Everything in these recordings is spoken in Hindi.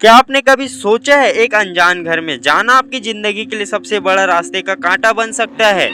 क्या आपने कभी सोचा है एक अनजान घर में जाना आपकी जिंदगी के लिए सबसे बड़ा रास्ते का कांटा बन सकता है।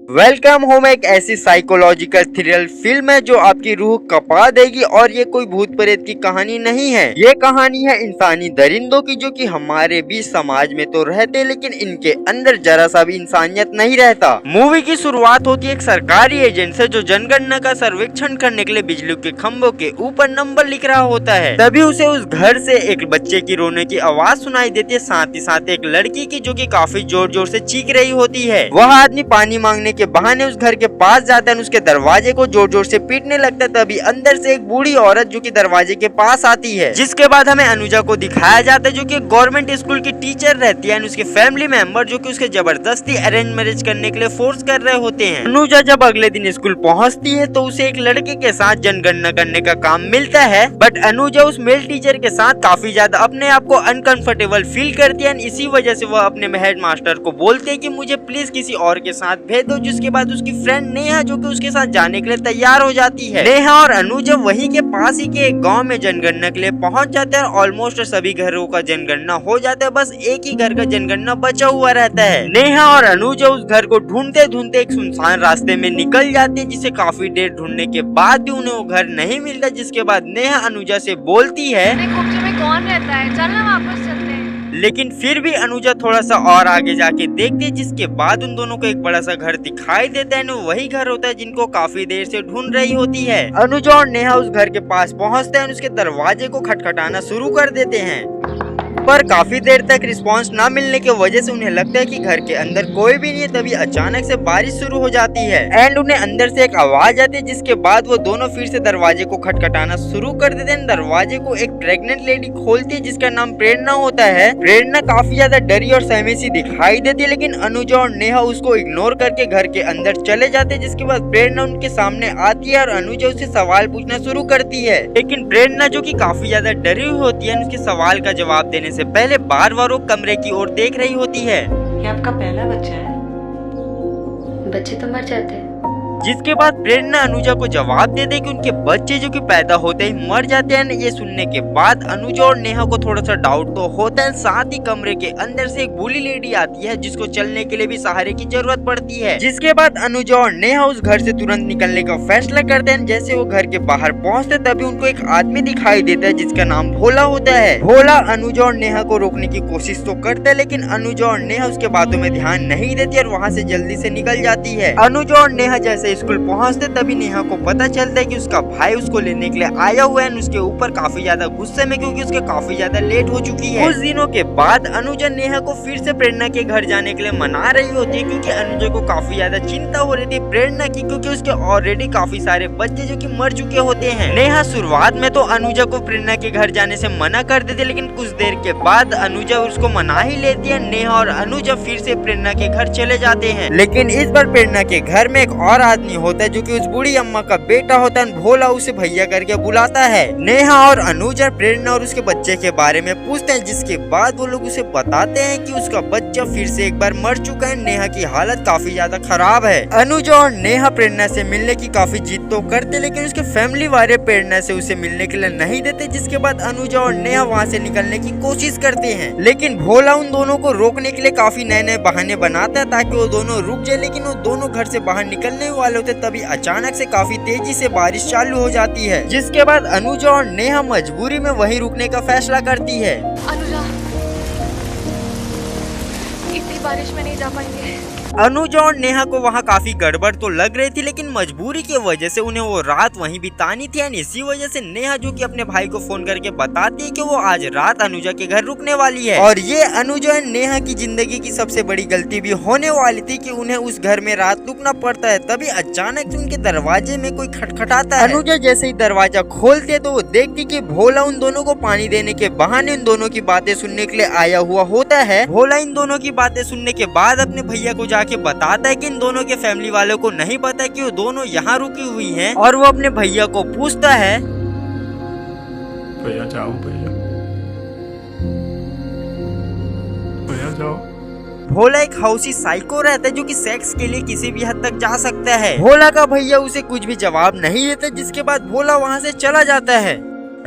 वेलकम होम एक ऐसी साइकोलॉजिकल थ्रिलर फिल्म है जो आपकी रूह कपा देगी। और ये कोई भूत प्रेत की कहानी नहीं है, ये कहानी है इंसानी दरिंदों की जो कि हमारे बीच समाज में तो रहते लेकिन इनके अंदर जरा सा भी इंसानियत नहीं रहता। मूवी की शुरुआत होती है एक सरकारी एजेंट से जो जनगणना का सर्वेक्षण करने के लिए बिजली के खंभों के ऊपर नंबर लिख रहा होता है। तभी उसे उस घर से एक बच्चे की रोने की आवाज सुनाई देती है, साथ ही साथ एक लड़की की जो कि काफी जोर जोर से चीख रही होती है। वह आदमी पानी मांगने के बहाने उस घर के पास जाता है, उसके दरवाजे को जोर जोर से पीटने लगता है। तभी अंदर से एक बूढ़ी औरत जो कि दरवाजे के पास आती है, जिसके बाद हमें अनुजा को दिखाया जाता है जो कि गवर्नमेंट स्कूल की टीचर रहती है। उसके फैमिली मेंबर जो कि उसके जबरदस्ती अरेंज मैरिज करने के लिए फोर्स कर रहे होते हैं। अनुजा जब अगले दिन स्कूल पहुंचती है तो उसे एक लड़के के साथ जनगणना करने का काम मिलता है, बट अनुजा उस मेल टीचर के साथ काफी ज्यादा अपने आप को अनकंफर्टेबल फील करती है। इसी वजह से वह अपने हेड मास्टर को बोलते है कि मुझे प्लीज किसी और के साथ भेज दो, जिसके बाद उसकी फ्रेंड नेहा जो कि उसके साथ जाने के लिए तैयार हो जाती है। नेहा और अनुजा वहीं के पास ही के एक गांव में जनगणना के लिए पहुंच जाते हैं और ऑलमोस्ट सभी घरों का जनगणना हो जाता है, बस एक ही घर का जनगणना बचा हुआ रहता है। नेहा और अनुजा उस घर को ढूंढते ढूंढते एक सुनसान रास्ते में निकल जाती है, जिसे काफी देर ढूंढने के बाद भी उन्हें वो घर नहीं मिलता। जिसके बाद नेहा अनुजा से बोलती है कौन रहता है, चल ना वापस चलते हैं। लेकिन फिर भी अनुजा थोड़ा सा और आगे जाके देखती है, जिसके बाद उन दोनों को एक बड़ा सा घर दिखाई देता है। वही घर होता है जिनको काफी देर से ढूंढ रही होती है। अनुजा और नेहा उस घर के पास पहुंचते हैं, उसके दरवाजे को खटखटाना शुरू कर देते हैं, पर काफी देर तक रिस्पांस ना मिलने की वजह से उन्हें लगता है कि घर के अंदर कोई भी नहीं है। तभी अचानक से बारिश शुरू हो जाती है एंड उन्हें अंदर से एक आवाज आती है, जिसके बाद वो दोनों फिर से दरवाजे को खटखटाना शुरू कर देते हैं। दरवाजे को एक प्रेग्नेंट लेडी खोलती है जिसका नाम प्रेरणा होता है। प्रेरणा काफी ज्यादा डरी और सहमी सी दिखाई देती है, लेकिन अनुजा और नेहा उसको इग्नोर करके घर के अंदर चले जाते हैं। जिसके बाद प्रेरणा उनके सामने आती है और अनुजा उससे सवाल पूछना शुरू करती है, लेकिन प्रेरणा जो कि काफी ज्यादा डरी हुई होती है उसके सवाल का जवाब देने से पहले बार बार वो कमरे की ओर देख रही होती है। ये आपका पहला बच्चा है? बच्चे तो मर जाते हैं। जिसके बाद प्रेरणा अनुजा को जवाब दे दे कि उनके बच्चे जो कि पैदा होते ही मर जाते हैं। ये सुनने के बाद अनुजा और नेहा को थोड़ा सा डाउट तो होता है। साथ ही कमरे के अंदर से एक बूढ़ी लेडी आती है जिसको चलने के लिए भी सहारे की जरूरत पड़ती है। जिसके बाद अनुजा और नेहा उस घर से तुरंत निकलने का फैसला करते हैं। जैसे वो घर के बाहर पहुँचते तभी उनको एक आदमी दिखाई देता है जिसका नाम भोला होता है। भोला अनुजा और नेहा को रोकने की कोशिश तो करता है, लेकिन अनुजा और नेहा उसके बातों में ध्यान नहीं देती और वहाँ से जल्दी से निकल जाती है। अनुजा और नेहा जैसे स्कूल पहुंचते तभी नेहा को पता चलता है कि उसका भाई उसको लेने के लिए आया हुआ है। उसके ऊपर काफी ज्यादा गुस्से में, क्योंकि उसके काफी ज्यादा लेट हो चुकी है। कुछ दिनों के बाद अनुजा नेहा को फिर से प्रेरणा के घर जाने के लिए मना रही होती है, क्योंकि अनुजा को काफी ज्यादा चिंता हो रही थी प्रेरणा की, क्योंकि उसके ऑलरेडी काफी सारे बच्चे जो कि मर चुके होते हैं। नेहा शुरुआत में तो अनुजा को प्रेरणा के घर जाने से मना कर देती, लेकिन कुछ देर के बाद अनुजा उसको मना ही लेती है। नेहा और अनुजा फिर से प्रेरणा के घर चले जाते हैं, लेकिन इस बार प्रेरणा के घर में एक और आदमी होता है जो कि उस बूढ़ी अम्मा का बेटा होता है। भोला उसे भैया करके बुलाता है। नेहा और अनुजा प्रेरणा और उसके बच्चे के बारे में पूछते हैं, जिसके बाद वो लोग उसे बताते हैं कि उसका बच्चा फिर से एक बार मर चुका है। नेहा की हालत काफी ज्यादा खराब है। अनुजा और नेहा प्रेरणा से मिलने की काफी जिद तो करते, लेकिन उसके फैमिली वाले प्रेरणा से उसे मिलने के लिए नहीं देते। जिसके बाद अनुजा और नेहा वहाँ से निकलने की कोशिश करते हैं, लेकिन भोला उन दोनों को रोकने के लिए काफी नए नए बहाने बनाता है ताकि वो दोनों रुक जाए। लेकिन वो दोनों घर से बाहर निकलने वाले होते तभी अचानक से काफी तेजी से बारिश चालू हो जाती है। जिसके बाद अनुजा और नेहा मजबूरी में वहीं रुकने का फैसला करती है। अनुजा, इतनी बारिश में नहीं जा पाएंगे। अनुजा और नेहा को वहाँ काफी गड़बड़ तो लग रही थी, लेकिन मजबूरी की वजह से उन्हें वो रात वहीं बितानी थी। इसी वजह से नेहा जो कि अपने भाई को फोन करके बताती है कि वो आज रात अनुजा के घर रुकने वाली है। और ये अनुजा और नेहा की जिंदगी की सबसे बड़ी गलती भी होने वाली थी कि उन्हें उस घर में रात रुकना पड़ता है। तभी अचानक से उनके दरवाजे में कोई खटखटाता है। अनुजा जैसे ही दरवाजा खोलती है तो वो देखती कि भोला उन दोनों को पानी देने के बहाने उन दोनों की बातें सुनने के लिए आया हुआ होता है। भोला इन दोनों की बातें सुनने के बाद अपने भैया को जाके बताता है कि इन दोनों के फैमिली वालों को नहीं पता कि वो दोनों यहाँ रुकी हुई हैं। और वो अपने भैया को पूछता है, भैया जाओ, भैया जाओ। भोला एक हाउसी साइको रहता है जो कि सेक्स के लिए किसी भी हद तक जा सकता है। भोला का भैया उसे कुछ भी जवाब नहीं देता, जिसके बाद भोला वहाँ से चला जाता है।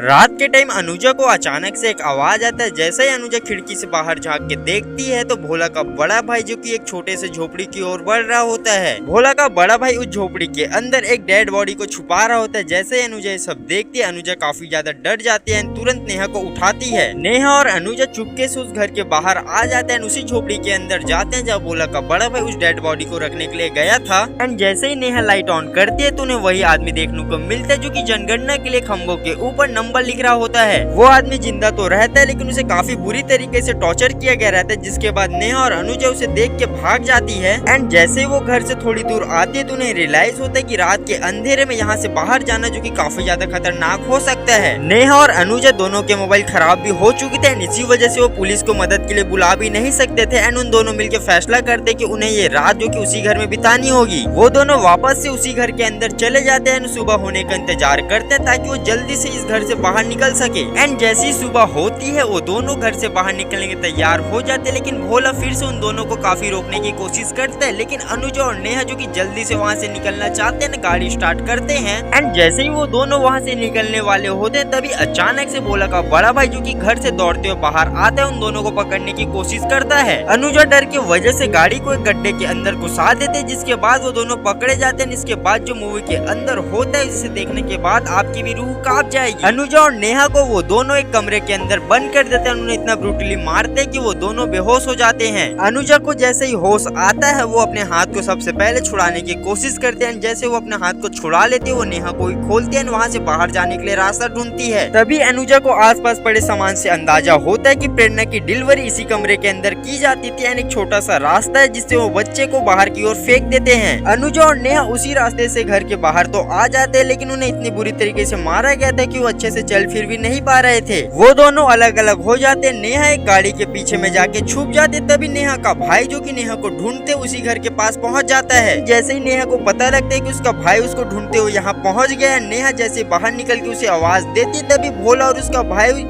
रात के टाइम अनुजा को अचानक से एक आवाज आता है। जैसे ही अनुजा खिड़की से बाहर झांक के देखती है तो भोला का बड़ा भाई जो कि एक छोटे से झोपड़ी की ओर बढ़ रहा होता है। भोला का बड़ा भाई उस झोपड़ी के अंदर एक डेड बॉडी को छुपा रहा होता है। जैसे ही अनुजा ये सब देखती है, अनुजा काफी ज्यादा डर जाती है, तुरंत नेहा को उठाती है। नेहा और अनुजा चुपके से उस घर के बाहर आ जाते हैं, उसी झोपड़ी के अंदर जाते हैं जहाँ भोला का बड़ा भाई उस डेड बॉडी को रखने के लिए गया था। एंड जैसे ही नेहा लाइट ऑन करती है तो उन्हें वही आदमी देखने को मिलता है जो कि जनगणना के लिए खंभों के ऊपर नंबर लिख रहा होता है। वो आदमी जिंदा तो रहता है लेकिन उसे काफी बुरी तरीके से टॉर्चर किया गया रहता है, जिसके बाद नेहा और अनुजा उसे देख के भाग जाती है। एंड जैसे वो घर से थोड़ी दूर आती है तो उन्हें रियलाइज होता है कि रात के अंधेरे में यहाँ से बाहर जाना जो कि काफी ज्यादा खतरनाक हो सकता है। नेहा और अनुजा दोनों के मोबाइल खराब भी हो चुके थे, इसी वजह से वो पुलिस को मदद के लिए बुला भी नहीं सकते थे। एंड उन दोनों मिलकर फैसला करते कि उन्हें ये रात जो कि उसी घर में बितानी होगी। वो दोनों वापस से उसी घर के अंदर चले जाते हैं, सुबह होने का इंतजार करते हैं ताकि वो जल्दी से इस घर से बाहर निकल सके। एंड जैसी सुबह होती है वो दोनों घर से बाहर निकलने के तैयार हो जाते हैं, लेकिन भोला फिर से उन दोनों को काफी रोकने की कोशिश करता है। लेकिन अनुजा और नेहा जो कि जल्दी से वहाँ से निकलना चाहते हैं, गाड़ी स्टार्ट करते हैं। एंड जैसे ही वो दोनों वहाँ से निकलने वाले होते हैं तभी अचानक से भोला का बड़ा भाई जो कि घर से दौड़ते हुए बाहर आता है, उन दोनों को पकड़ने की कोशिश करता है। अनुजा डर की वजह से गाड़ी को एक गड्ढे के अंदर घुसा देते हैं, जिसके बाद वो दोनों पकड़े जाते हैं। इसके बाद जो मूवी के अंदर होता है जिसे देखने के बाद आपकी भी रूह कांप जाएगी। अनुजा और नेहा को वो दोनों एक कमरे के अंदर बंद कर देते हैं, उन्हें इतना ब्रूटली मारते हैं कि वो दोनों बेहोश हो जाते हैं। अनुजा को जैसे ही होश आता है वो अपने हाथ को सबसे पहले छुड़ाने की कोशिश करते हैं। जैसे वो अपने हाथ को छुड़ा लेते हैं वो नेहा को खोलते हैं, वहाँ से बाहर जाने के लिए रास्ता ढूंढती है। तभी अनुजा को आसपास पड़े सामान से अंदाजा होता है कि प्रेरणा की डिलीवरी इसी कमरे के अंदर की जाती थी। एक छोटा सा रास्ता है जिससे वो बच्चे को बाहर की ओर फेंक देते हैं। अनुजा और नेहा उसी रास्ते से घर के बाहर तो आ जाते हैं, लेकिन उन्हें इतनी बुरी तरीके से मारा गया था कि वो अच्छे से चल फिर भी नहीं पा रहे थे। वो दोनों अलग अलग हो जाते। नेहा एक गाड़ी के पीछे में जाके छुप जाते। तभी नेहा का भाई जो कि नेहा को ढूंढते उसी घर के पास पहुंच जाता है। जैसे ही नेहा को पता लगता है कि उसका भाई उसको ढूंढते हुए यहाँ पहुंच गया है, नेहा जैसे बाहर निकल के उसे आवाज देती तभी भोला और उसका भाई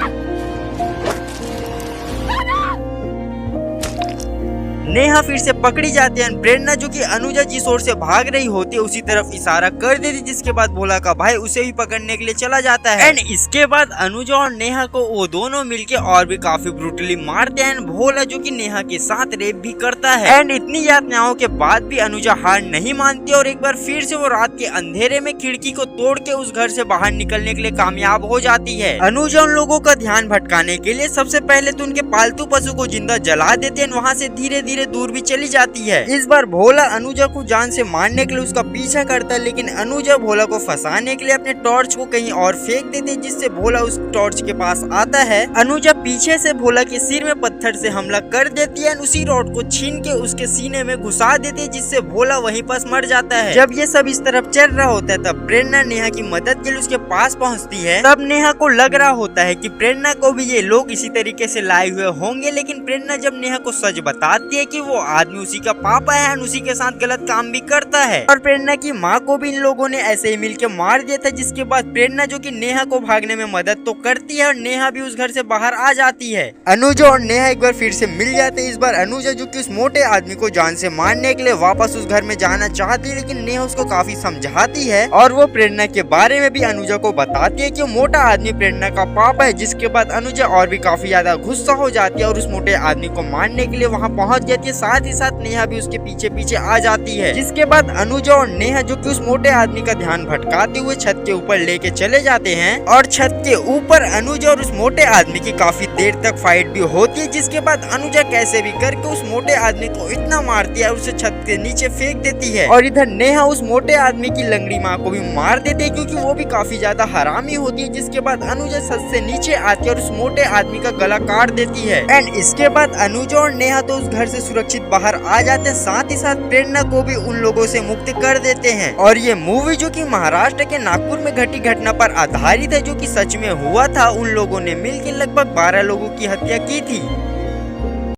नेहा फिर से पकड़ी जाती है। प्रेरणा जो कि अनुजा जिस ओर से भाग रही होती है उसी तरफ इशारा कर देती, जिसके बाद भोला का भाई उसे भी पकड़ने के लिए चला जाता है। एंड इसके बाद अनुजा और नेहा को वो दोनों मिलके और भी काफी ब्रूटली मारते हैं। भोला जो कि नेहा के साथ रेप भी करता है। एंड इतनी यातनाओं के बाद भी अनुजा हार नहीं मानती और एक बार फिर से वो रात के अंधेरे में खिड़की को तोड़ के उस घर से बाहर निकलने के लिए कामयाब हो जाती है। अनुजा उन लोगों का ध्यान भटकाने के लिए सबसे पहले तो उनके पालतू पशु को जिंदा जला देते हैं, वहाँ से धीरे धीरे दूर भी चली जाती है। इस बार भोला अनुजा को जान से मारने के लिए उसका पीछा करता है, लेकिन अनुजा भोला को फंसाने के लिए अपने टॉर्च को कहीं और फेंक देती है, जिससे भोला उस टॉर्च के पास आता है। अनुजा पीछे से भोला के सिर में पत्थर से हमला कर देती है, उसी रॉड को छीन के उसके सीने में घुसा देती है, जिससे भोला वहीं पास मर जाता है। जब ये सब इस तरफ चल रहा होता है तब प्रेरणा नेहा की मदद के लिए उसके पास पहुँचती है। तब नेहा को लग रहा होता है कि प्रेरणा को भी ये लोग इसी तरीके से लाए हुए होंगे, लेकिन प्रेरणा जब नेहा को सच बताती है कि वो आदमी उसी का पापा है और उसी के साथ गलत काम भी करता है और प्रेरणा की माँ को भी इन लोगों ने ऐसे ही मिलके मार दिया था। जिसके बाद प्रेरणा जो कि नेहा को भागने में मदद तो करती है और नेहा भी उस घर से बाहर आ जाती है। अनुजा और नेहा एक बार फिर से मिल जाते हैं। इस बार अनुजा जो कि उस मोटे आदमी को जान से मारने के लिए वापस उस घर में जाना चाहती है, लेकिन नेहा उसको काफी समझाती है और वो प्रेरणा के बारे में भी अनुजा को बताती है कि मोटा आदमी प्रेरणा का पापा है। जिसके बाद अनुजा और भी काफी ज्यादा गुस्सा हो जाती है और उस मोटे आदमी को मारने के लिए वहाँ पहुँच जाती है। साथ ही साथ नेहा भी उसके पीछे पीछे आ जाती है। जिसके बाद अनुजा और नेहा जो कि उस मोटे आदमी का ध्यान भटकाते हुए छत के ऊपर लेके चले जाते हैं और छत के ऊपर अनुजा और उस मोटे आदमी की काफी देर तक फाइट भी होती है। जिसके बाद अनुजा कैसे भी करके उस मोटे आदमी को इतना मारती है और उसे छत के नीचे फेंक देती है और इधर नेहा उस मोटे आदमी की लंगड़ी माँ को भी मार देती है, क्योंकि वो भी काफी ज्यादा हरामी होती है। जिसके बाद अनुजा छत से नीचे आती है और उस मोटे आदमी का गला काट देती है। एंड इसके बाद अनुजा और नेहा तो उस घर से सुरक्षित बाहर आ जाते हैं, साथ ही साथ प्रेरणा को भी उन लोगों से मुक्त कर देते हैं। और ये मूवी जो कि महाराष्ट्र के नागपुर में घटी घटना पर आधारित है, जो कि सच में हुआ था। उन लोगों ने मिलकर लगभग 12 लोगों की हत्या की थी।